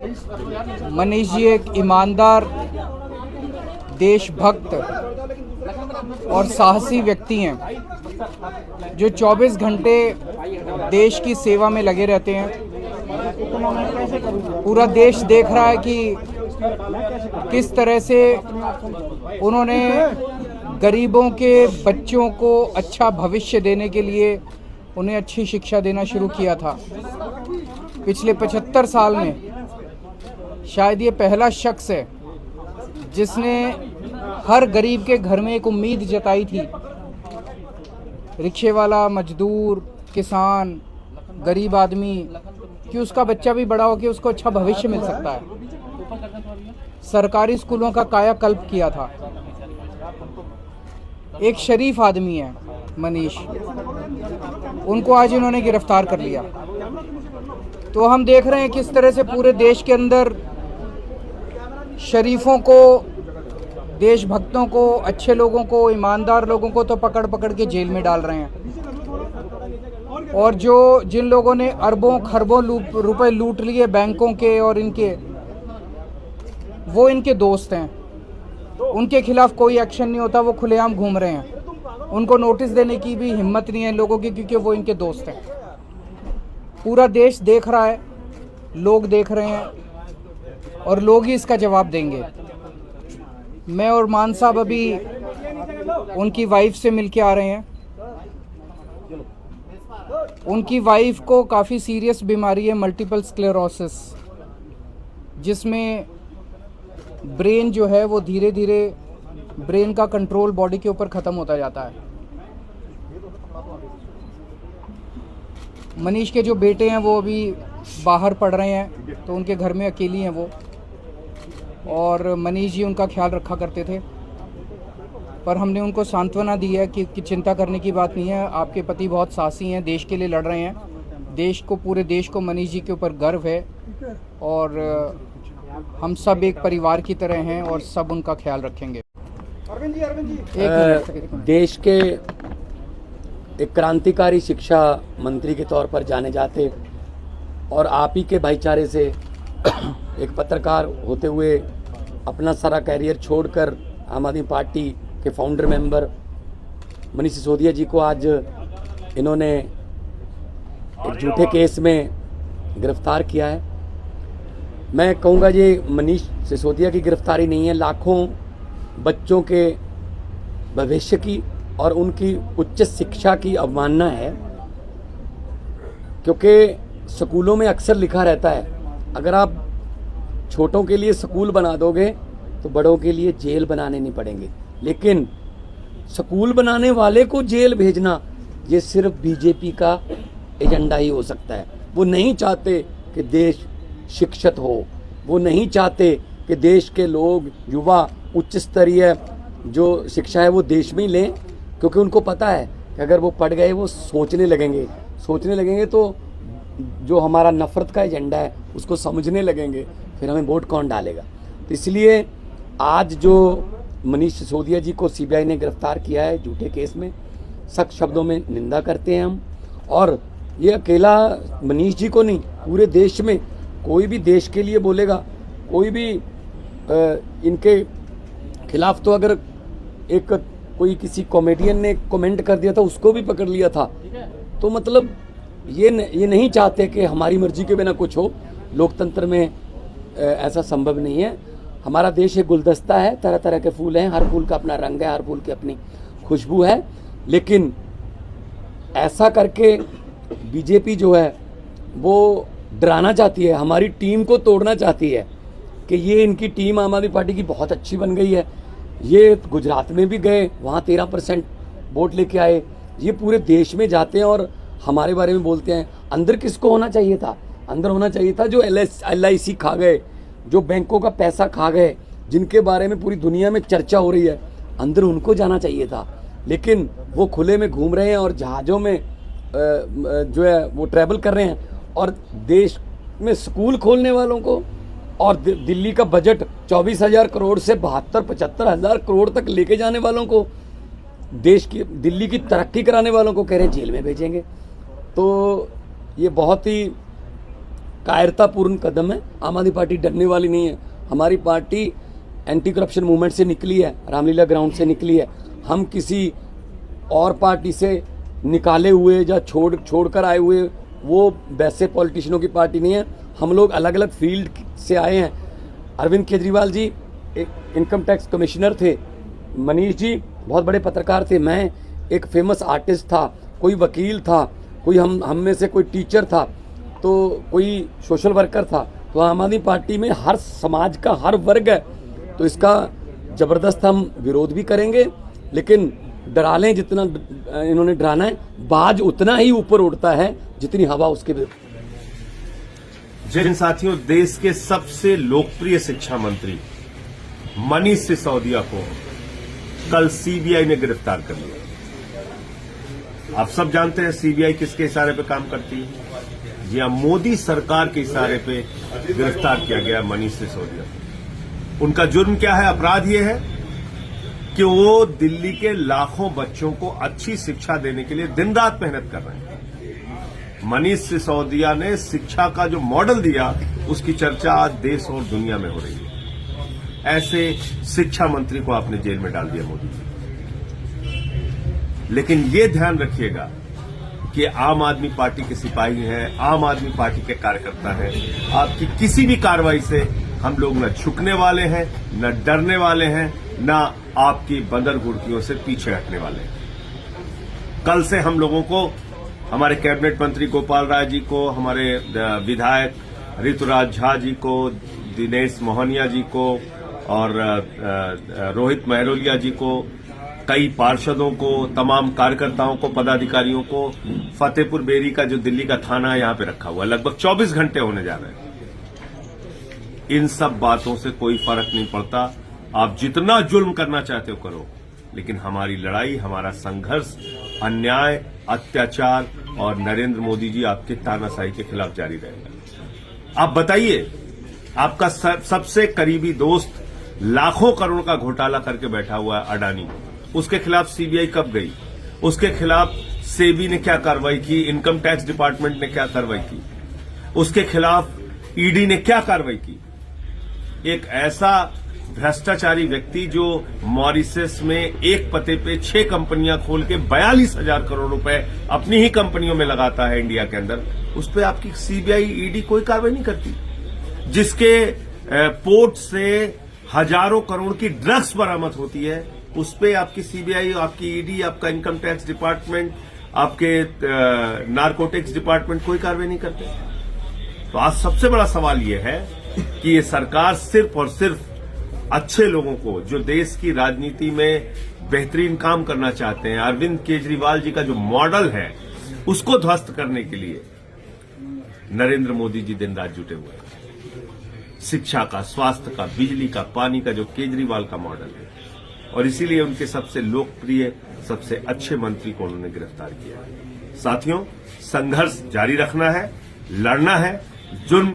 मनीष जी एक ईमानदार, देशभक्त और साहसी व्यक्ति हैं जो 24 घंटे देश की सेवा में लगे रहते हैं। पूरा देश देख रहा है कि किस तरह से उन्होंने गरीबों के बच्चों को अच्छा भविष्य देने के लिए उन्हें अच्छी शिक्षा देना शुरू किया था। पिछले 75 साल में शायद ये पहला शख्स है जिसने हर गरीब के घर में एक उम्मीद जताई थी। रिक्शे वाला, मजदूर, किसान, गरीब आदमी कि उसका बच्चा भी बड़ा हो के उसको अच्छा भविष्य मिल सकता है। सरकारी स्कूलों का कायाकल्प किया था। एक शरीफ आदमी है मनीष, उनको आज इन्होंने गिरफ्तार कर लिया। तो हम देख रहे हैं किस तरह से पूरे देश के अंदर शरीफों को, देशभक्तों को, अच्छे लोगों को, ईमानदार लोगों को तो पकड़ पकड़ के जेल में डाल रहे हैं, और जिन लोगों ने अरबों खरबों रुपए लूट लिए बैंकों के और इनके, वो इनके दोस्त हैं। उनके खिलाफ कोई एक्शन नहीं होता, वो खुलेआम घूम रहे हैं। उनको नोटिस देने की भी हिम्मत नहीं है लोगों की, क्योंकि वो इनके दोस्त हैं। पूरा देश देख रहा है, लोग देख रहे हैं, और लोग ही इसका जवाब देंगे। मैं और मान साहब अभी उनकी वाइफ से मिलके आ रहे हैं। उनकी वाइफ को काफ़ी सीरियस बीमारी है, मल्टीपल स्क्लेरोसिस, जिसमें ब्रेन जो है वो धीरे धीरे ब्रेन का कंट्रोल बॉडी के ऊपर ख़त्म होता जाता है। मनीष के जो बेटे हैं वो अभी बाहर पढ़ रहे हैं, तो उनके घर में अकेली हैं वो, और मनीष जी उनका ख्याल रखा करते थे। पर हमने उनको सांत्वना दी है कि चिंता करने की बात नहीं है, आपके पति बहुत साहसी हैं, देश के लिए लड़ रहे हैं। देश को, पूरे देश को मनीष जी के ऊपर गर्व है, और हम सब एक परिवार की तरह हैं और सब उनका ख्याल रखेंगे। देश के एक क्रांतिकारी शिक्षा मंत्री के तौर पर जाने जाते, और आप ही के भाईचारे से एक पत्रकार होते हुए अपना सारा कैरियर छोड़कर आम आदमी पार्टी के फाउंडर मेंबर मनीष सिसोदिया जी को आज इन्होंने एक झूठे केस में गिरफ्तार किया है। मैं कहूँगा ये मनीष सिसोदिया की गिरफ्तारी नहीं है, लाखों बच्चों के भविष्य की और उनकी उच्च शिक्षा की अवमानना है। क्योंकि स्कूलों में अक्सर लिखा रहता है, अगर आप छोटों के लिए स्कूल बना दोगे तो बड़ों के लिए जेल बनाने नहीं पड़ेंगे। लेकिन स्कूल बनाने वाले को जेल भेजना, ये सिर्फ बीजेपी का एजेंडा ही हो सकता है। वो नहीं चाहते कि देश शिक्षित हो, वो नहीं चाहते कि देश के लोग, युवा उच्च स्तरीय जो शिक्षा है वो देश में ही लें, क्योंकि उनको पता है कि अगर वो पढ़ गए वो सोचने लगेंगे तो जो हमारा नफरत का एजेंडा है उसको समझने लगेंगे, फिर हमें वोट कौन डालेगा। तो इसलिए आज जो मनीष सिसोदिया जी को सीबीआई ने गिरफ्तार किया है झूठे केस में, सख्त शब्दों में निंदा करते हैं हम। और ये अकेला मनीष जी को नहीं, पूरे देश में कोई भी देश के लिए बोलेगा, कोई भी इनके खिलाफ, तो अगर एक कोई किसी कॉमेडियन ने कमेंट कर दिया था उसको भी पकड़ लिया था। तो मतलब ये नहीं चाहते कि हमारी मर्जी के बिना कुछ हो। लोकतंत्र में ऐसा संभव नहीं है। हमारा देश एक गुलदस्ता है, तरह तरह के फूल हैं, हर फूल का अपना रंग है, हर फूल की अपनी खुशबू है। लेकिन ऐसा करके बीजेपी जो है वो डराना चाहती है, हमारी टीम को तोड़ना चाहती है कि ये इनकी टीम आम आदमी पार्टी की बहुत अच्छी बन गई है। ये गुजरात में भी गए, वहाँ 13% वोट लेके आए। ये पूरे देश में जाते हैं और हमारे बारे में बोलते हैं। अंदर किसको होना चाहिए था? अंदर होना चाहिए था जो LIC खा गए, जो बैंकों का पैसा खा गए, जिनके बारे में पूरी दुनिया में चर्चा हो रही है, अंदर उनको जाना चाहिए था। लेकिन वो खुले में घूम रहे हैं और जहाज़ों में जो है वो ट्रैवल कर रहे हैं, और देश में स्कूल खोलने वालों को और दिल्ली का बजट 24,000 करोड़ से 72-75,000 करोड़ तक लेके जाने वालों को, देश की, दिल्ली की तरक्की कराने वालों को कह रहे हैं जेल में भेजेंगे। तो ये बहुत ही कायरतापूर्ण कदम है। आम आदमी पार्टी डरने वाली नहीं है। हमारी पार्टी एंटी करप्शन मूवमेंट से निकली है, रामलीला ग्राउंड से निकली है। हम किसी और पार्टी से निकाले हुए या छोड़ कर आए हुए वो वैसे पॉलिटिशियनों की पार्टी नहीं है। हम लोग अलग अलग फील्ड से आए हैं। अरविंद केजरीवाल जी एक इनकम टैक्स कमिश्नर थे, मनीष जी बहुत बड़े पत्रकार थे, मैं एक फेमस आर्टिस्ट था, कोई वकील था, कोई हम में से कोई टीचर था, तो कोई सोशल वर्कर था। तो आम आदमी पार्टी में हर समाज का हर वर्ग है। तो इसका जबरदस्त हम विरोध भी करेंगे, लेकिन डरा लें जितना इन्होंने डराना है, बाज उतना ही ऊपर उड़ता है जितनी हवा उसके। जिन साथियों, देश के सबसे लोकप्रिय शिक्षा मंत्री मनीष सिसोदिया को कल सीबीआई ने गिरफ्तार कर लिया। आप सब जानते हैं सीबीआई किसके इशारे पे काम करती है? जी हां, मोदी सरकार के इशारे पे गिरफ्तार किया गया मनीष सिसोदिया। उनका जुर्म क्या है? अपराध यह है कि वो दिल्ली के लाखों बच्चों को अच्छी शिक्षा देने के लिए दिन रात मेहनत कर रहे हैं। मनीष सिसोदिया ने शिक्षा का जो मॉडल दिया, उसकी चर्चा आज देश और दुनिया में हो रही है। ऐसे शिक्षा मंत्री को आपने जेल में डाल दिया मोदी जी। लेकिन ये ध्यान रखिएगा कि आम आदमी पार्टी के सिपाही हैं, आम आदमी पार्टी के कार्यकर्ता हैं। आपकी किसी भी कार्रवाई से हम लोग न झुकने वाले हैं, न डरने वाले हैं, न आपकी बंदर घुड़कियों से पीछे हटने वाले हैं। कल से हम लोगों को, हमारे कैबिनेट मंत्री गोपाल राय जी को, हमारे विधायक ऋतुराज झा जी को, दिनेश मोहनिया जी को और रोहित महरोलिया जी को, कई पार्षदों को, तमाम कार्यकर्ताओं को, पदाधिकारियों को फतेहपुर बेरी का जो दिल्ली का थाना है यहां पे रखा हुआ है, लगभग 24 घंटे होने जा रहे हैं। इन सब बातों से कोई फर्क नहीं पड़ता। आप जितना जुल्म करना चाहते हो करो, लेकिन हमारी लड़ाई, हमारा संघर्ष अन्याय, अत्याचार और नरेंद्र मोदी जी आपके तानाशाही के खिलाफ जारी रहेगा। आप बताइए, आपका सबसे करीबी दोस्त लाखों करोड़ का घोटाला करके बैठा हुआ है अडानी, उसके खिलाफ सीबीआई कब गई? उसके खिलाफ सेबी ने क्या कार्रवाई की? इनकम टैक्स डिपार्टमेंट ने क्या कार्रवाई की? उसके खिलाफ ईडी ने क्या कार्रवाई की? एक ऐसा भ्रष्टाचारी व्यक्ति जो मॉरिशस में एक पते पे 6 कंपनियां खोल के 42,000 करोड़ रुपए अपनी ही कंपनियों में लगाता है इंडिया के अंदर, उस पर आपकी सीबीआई ईडी कोई कार्रवाई नहीं करती। जिसके पोर्ट से हजारों करोड़ की ड्रग्स बरामद होती है, उस पर आपकी सीबीआई, आपकी ईडी, आपका इनकम टैक्स डिपार्टमेंट, आपके नारकोटिक्स डिपार्टमेंट कोई कार्रवाई नहीं करते। तो आज सबसे बड़ा सवाल यह है कि ये सरकार सिर्फ और सिर्फ अच्छे लोगों को, जो देश की राजनीति में बेहतरीन काम करना चाहते हैं, अरविंद केजरीवाल जी का जो मॉडल है, उसको ध्वस्त करने के लिए नरेंद्र मोदी जी दिन रात जुटे हुए हैं। शिक्षा का, स्वास्थ्य का, बिजली का, पानी का जो केजरीवाल का मॉडल है, और इसीलिए उनके सबसे लोकप्रिय, सबसे अच्छे मंत्री को उन्होंने गिरफ्तार किया है। साथियों, संघर्ष जारी रखना है, लड़ना है, जुर्म